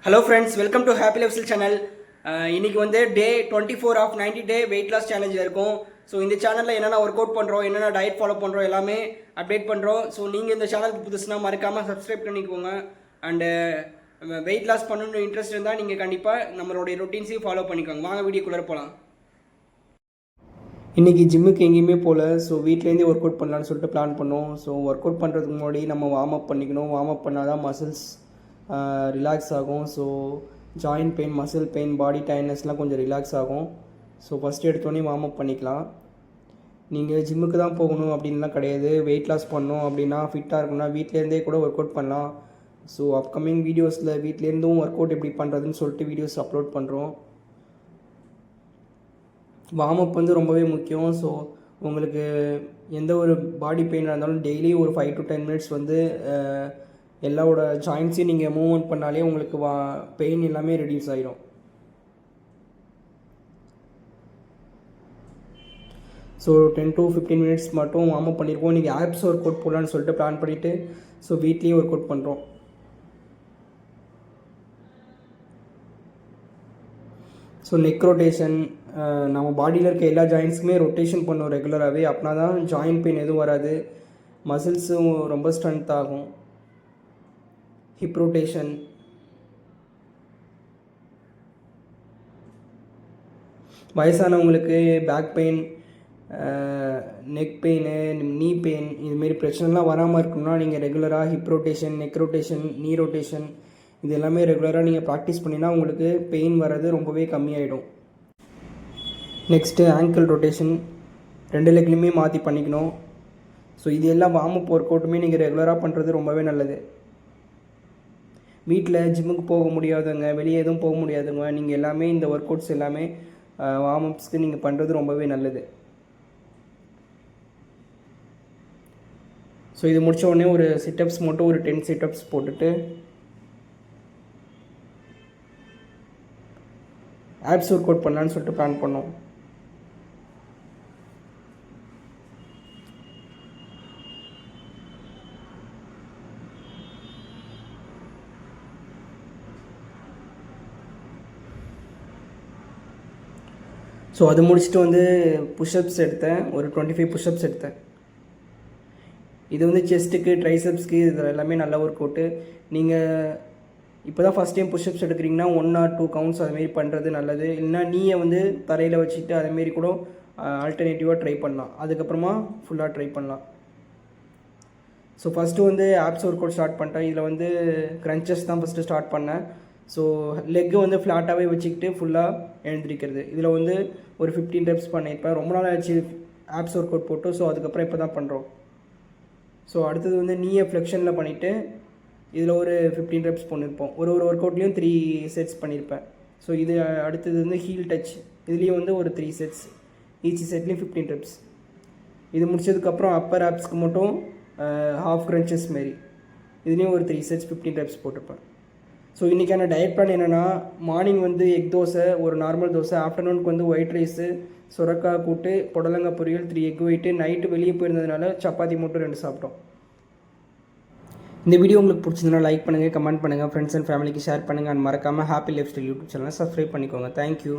Hello friends, welcome to happy life style channel. இன்றைக்கி வந்து டே 24 of 90 day weight loss சேலஞ்சில் இருக்கும். So இந்த சேனலில் என்னென்ன ஒர்க் அவுட் பண்ணுறோம், என்னென்ன டயட் ஃபாலோ பண்ணுறோம் எல்லாமே அப்டேட் பண்ணுறோம். ஸோ நீங்கள் இந்த சேனலுக்கு புதுசுனா மறக்காமல் சப்ஸ்கிரைப் பண்ணிக்கோங்க. அண்டு வெயிட் லாஸ் பண்ணணுன்ற இன்ட்ரெஸ்ட் இருந்தால் நீங்கள் கண்டிப்பாக நம்மளுடைய ரொட்டீன்ஸையும் ஃபாலோ பண்ணிக்கோங்க. வாங்க வீடியோக்குள்ளே போகலாம். இன்றைக்கி ஜிம்முக்கு எங்கேயுமே போகல. ஸோ வீட்லேருந்தே ஒர்க் அவுட் பண்ணலான்னு சொல்லிட்டு பிளான் பண்ணோம். ஸோ ஒர்க் அவுட் பண்ணுறதுக்கு முன்னாடி நம்ம வார்ம் அப் பண்ணிக்கணும். வார்ம் அப் பண்ணால் தான் மசில்ஸ் ரிலாக்ஸ் ஆகும். So joint pain, muscle pain, body டயர்ட்னஸ்லாம் கொஞ்சம் ரிலாக்ஸ் ஆகும். ஸோ ஃபஸ்ட்டு எடுத்தோடனே வார்ம் அப் பண்ணிக்கலாம். நீங்கள் ஜிம்முக்கு தான் போகணும் அப்படின்லாம் கிடையாது. வெயிட் லாஸ் பண்ணணும் அப்படின்னா, ஃபிட்டாக இருக்கணும்னா வீட்டிலேருந்தே கூட ஒர்க் அவுட் பண்ணலாம். ஸோ அப்கமிங் வீடியோஸில் வீட்டிலேருந்தும் ஒர்க் அவுட் எப்படி பண்ணுறதுன்னு சொல்லிட்டு வீடியோஸ் அப்லோட் பண்ணுறோம். வார்ம் அப் வந்து ரொம்பவே முக்கியம். ஸோ உங்களுக்கு எந்த ஒரு பாடி பெயினாக இருந்தாலும் டெய்லி ஒரு 5 to 10 மினிட்ஸ் வந்து எல்லாவோட ஜாயின்ட்ஸையும் நீங்கள் மூவ்மெண்ட் பண்ணாலே உங்களுக்கு பெயின் எல்லாமே ரெடியூஸ் ஆகிடும். ஸோ 10 to 15 மினிட்ஸ் மட்டும் வார்ம் அப் பண்ணியிருக்கோம். இன்றைக்கி ஆப்ஸ் ஒர்க் அவுட் போடலான்னு சொல்லிட்டு பிளான் பண்ணிவிட்டு ஸோ வீட்லேயே ஒர்க் அவுட் பண்ணுறோம். ஸோ நெக் ரொட்டேஷன், நம்ம பாடியில் இருக்க எல்லா ஜாயின்ட்ஸுக்குமே ரொட்டேஷன் பண்ணும் ரெகுலராகவே. அப்படின்னா தான் ஜாயின்ட் பெயின் எதுவும் வராது, மசில்ஸும் ரொம்ப ஸ்ட்ரென்த் ஆகும். ஹிப் ரொட்டேஷன், வயசானவங்களுக்கு பேக் பெயின், நெக் பெயின், நீ பெயின் இதுமாரி பிரச்சனைலாம் வராமல் இருக்கணும்னா நீங்கள் ரெகுலராக ஹிப் ரொட்டேஷன், நெக் ரொட்டேஷன், நீ ரொட்டேஷன் இது எல்லாமே ரெகுலராக நீங்கள் ப்ராக்டிஸ் பண்ணினா உங்களுக்கு பெயின் வர்றது ரொம்பவே கம்மியாயிடும். நெக்ஸ்ட்டு ஆங்கிள் ரொட்டேஷன், 2 லெக்லையுமே மாற்றி பண்ணிக்கணும். ஸோ இது எல்லாம் வார்ம் அப் ஒர்க் அவுட்டுமே நீங்கள் ரெகுலராக பண்ணுறது ரொம்பவே நல்லது. வீட்டில் ஜிம்முக்கு போக முடியாதவங்க, வெளியே எதுவும் போக முடியாதவங்க, நீங்கள் எல்லாமே இந்த ஒர்க் அவுட்ஸ் எல்லாமே வார்ம் அப்ஸ்க்கு நீங்கள் பண்ணுறது ரொம்பவே நல்லது. ஸோ இது முடித்த உடனே ஒரு சிட்டப்ஸ் மட்டும் ஒரு 10 சிட்டப்ஸ் போட்டுட்டு ஆப்ஸ் ஒர்க் அவுட் பண்ணலான்னு சொல்லிட்டு பிளான் பண்ணோம். ஸோ அது முடிச்சுட்டு வந்து புஷ்அப்ஸ் எடுத்தேன். ஒரு 25 புஷ்அப்ஸ் எடுத்தேன். இது வந்து செஸ்ட்டுக்கு, ட்ரைசப்ஸ்க்கு இது எல்லாமே நல்ல ஒர்க் அவுட்டு. நீங்கள் இப்போ தான் ஃபஸ்ட் டைம் புஷ்அப்ஸ் எடுக்கிறீங்கன்னா 1 or 2 கவுண்ட்ஸ் அதுமாரி பண்ணுறது நல்லது. இல்லைனா நீயை வந்து தரையில் வச்சுட்டு அதேமாரி கூட ஆல்டர்னேட்டிவாக ட்ரை பண்ணலாம். அதுக்கப்புறமா ஃபுல்லாக ட்ரை பண்ணலாம். ஸோ ஃபஸ்ட்டு வந்து ஆப்ஸ் ஒர்க் அவுட் ஸ்டார்ட் பண்ணிட்டேன். இதில் வந்து க்ரன்ச்சஸ் தான் ஃபஸ்ட்டு ஸ்டார்ட் பண்ணேன். ஸோ லெக்கு வந்து ஃப்ளாட்டாகவே வச்சுக்கிட்டு ஃபுல்லாக எழுந்திரிக்கிறது. இதில் வந்து ஒரு 15 ரெப்ஸ் பண்ணியிருப்பேன். ரொம்ப நாள் ஆச்சு ஆப்ஸ் ஒர்க் அவுட் போட்டு. ஸோ அதுக்கப்புறம் இப்போ தான் பண்ணுறோம். ஸோ அடுத்தது வந்து நீயை ஃப்ளெக்ஷனில் பண்ணிவிட்டு இதில் ஒரு 15 ரெப்ஸ் பண்ணியிருப்போம். ஒரு ஒர்க் அவுட்லேயும் 3 செட்ஸ் பண்ணியிருப்பேன். ஸோ இது அடுத்தது வந்து ஹீல் டச், இதுலேயும் வந்து ஒரு 3 செட்ஸ், ஈச் செட்லேயும் 15 ரெப்ஸ். இது முடிச்சதுக்கப்புறம் அப்பர் ஆப்ஸ்க்கு மட்டும் ஹாஃப் க்ரன்ச்சஸ் மாரி இதுலேயும் ஒரு 3 செட்ஸ் 15 ரெப்ஸ் போட்டிருப்பேன். ஸோ இன்றைக்கான டயட் பிளான் என்னென்னா, மார்னிங் வந்து எக் தோசை, ஒரு நார்மல் தோசை, ஆஃப்டர்நூனுக்கு வந்து ஒயிட் ரைஸு, சுரக்காய் கூட்டு, புடலங்காய் பொரியல், 3 எக் ஒயிட்டு. நைட்டு வெளியே போயிருந்ததுனால சப்பாத்தி மட்டும் 2 சாப்பிட்டோம். இந்த வீடியோ உங்களுக்கு பிடிச்சிருந்தனா லைக் பண்ணுங்கள், கமெண்ட் பண்ணுங்கள், ஃப்ரெண்ட்ஸ் அண்ட் ஃபேமிலிக்கு ஷேர் பண்ணுங்கள். அண்ட் மறக்காமல் ஹாப்பி லைஃப் ஸ்டைல் யூடியூப் சேனலை சப்ஸ்கிரைப் பண்ணிக்கோங்க. தேங்க்யூ.